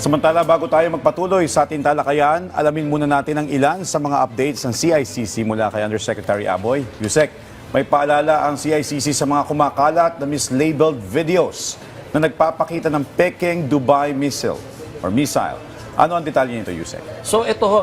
Samantala, bago tayo magpatuloy sa ating talakayan, alamin muna natin ang ilan sa mga updates ng CICC mula kay Undersecretary Aboy. Yusek, may paalala ang CICC sa mga kumakalat na mislabeled videos na nagpapakita ng Peking Dubai missile. Ano ang detalye nito, Yusek? So ito ho,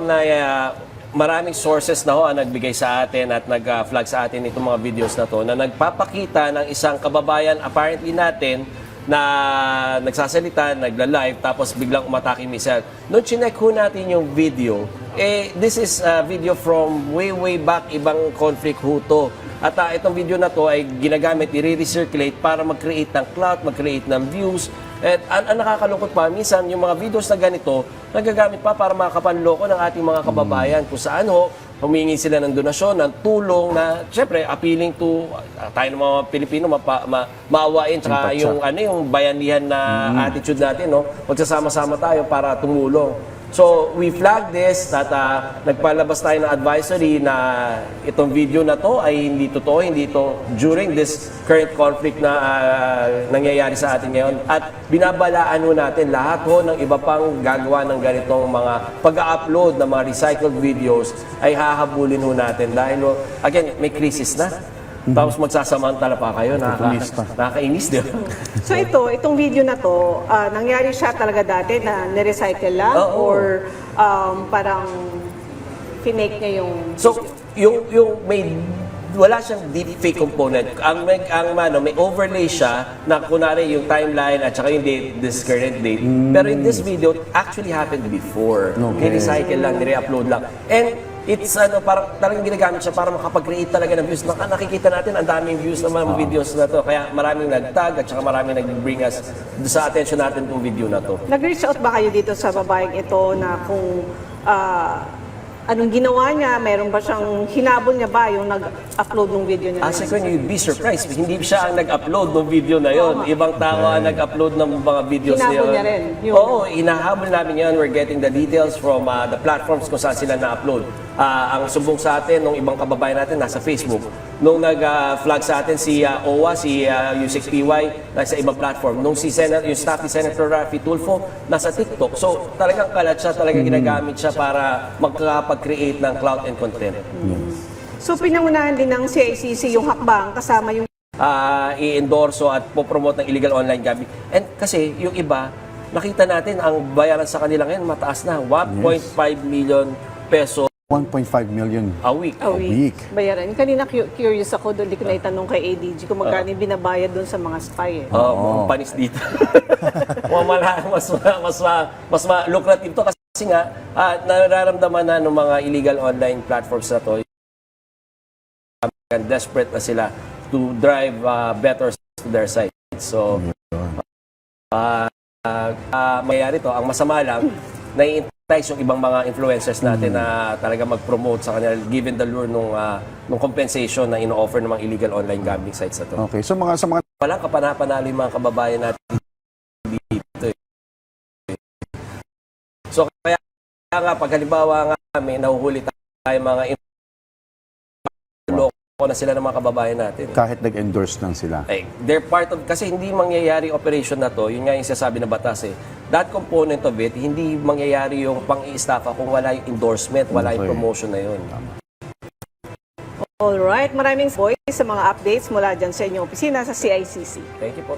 maraming sources na ho ang nagbigay sa atin at nag-flag sa atin itong mga videos na to na nagpapakita ng isang kababayan apparently natin na nagsasalita, nagla-live, tapos biglang umatake missile. Noong chinek ho natin yung video, this is a video from way back, ibang conflict ho to. At itong video na to ay ginagamit, i-recirculate para mag-create ng clout, mag-create ng views. At ang nakakalungkot pa, minsan yung mga videos na ganito, nagagamit pa para makapanloko ng ating mga kababayan kung saan ho, humingi sila ng donasyon, ng tulong na, syempre, appealing to tayo ng mga Pilipino, maawain, tsaka yung bayanihan na attitude natin, no? Magsasama-sama tayo para tumulong. So, we flagged this at nagpalabas tayo ng advisory na itong video na to ay hindi totoo, hindi ito during this current conflict na nangyayari sa atin ngayon. At binabalaan ho natin lahat ho ng iba pang gagawa ng ganitong mga pag-upload ng mga recycled videos ay hahabulin ho natin dahil, again, may crisis na. Tapos magsasamantala pa kayo, nakakainis, di ba? So itong video na to, nangyari siya talaga dati na nirecycle lang or parang finake niya yung... So, yung wala siyang deepfake component. May overlay siya na kunwari yung timeline at saka yung date, this current date. Pero in this video, it actually happened before. Ni-recycle lang, ni-re-upload lang. And it's parang talagang ginagamit siya para makapag-create talaga ng views. Nakikita natin ang daming views ng mga videos na to. Kaya maraming nag-tag at saka maraming nag-bring us sa attention natin itong video na to. Nag-reach out ba kayo dito sa babaeng ito na kung anong ginawa niya? Meron ba siyang hinabol niya ba yung nag-upload ng video niya? As you'd be surprised. Hindi siya ang nag-upload ng video na yon. Ibang tao ang nag-upload ng mga videos na yun. Hinabol niya rin? Oo, hinahabol namin yan. We're getting the details from the platforms kung saan sila na-upload. Ang sumbong sa atin ng ibang kababayan natin nasa Facebook. Nung nag-flag sa atin si OWA, si Yusek PY, nasa ibang platform. Nung yung staff ni Senator Raffy Tulfo, nasa TikTok. So talagang kalat siya, talagang ginagamit siya para magkakapag-create ng clout and content. So pinangunahan din ng CICC yung hakbang kasama yung... I-endorso at popromote ng illegal online gambling. And kasi yung iba, nakita natin ang bayaran sa kanila ngayon mataas na, 1.5 million peso 1.5 million a week. A week. Bayaran. Kanina curious ako doon, di ko na itanong kay ADG kung magkano yung binabayad doon sa mga spy. Panis dito. mas lucrative to kasi nga nararamdaman na ng mga illegal online platforms na to. Desperate na sila to drive better to their site. So, mayayari to. Ang masama lang, nai-entice yung ibang mga influencers natin na talaga mag-promote sa kanila given the lure nung compensation na ino-offer ng mga illegal online gambling sites na to. Okay, so sa mga Walang kapanapanalo yung mga kababayan natin dito. So kaya nga, pag halimbawa nga may nahuhuli tayo mga loko na sila ng mga kababayan natin. kahit nag-endorse lang sila. They're part of, kasi hindi mangyayari operation na to, yun nga yung sasabi na batas That component of it, hindi mangyayari yung pang-i-estafa kung wala yung endorsement, wala yung promotion na yun. Alright, maraming boys sa mga updates mula dyan sa inyong opisina sa CICC. Thank you po.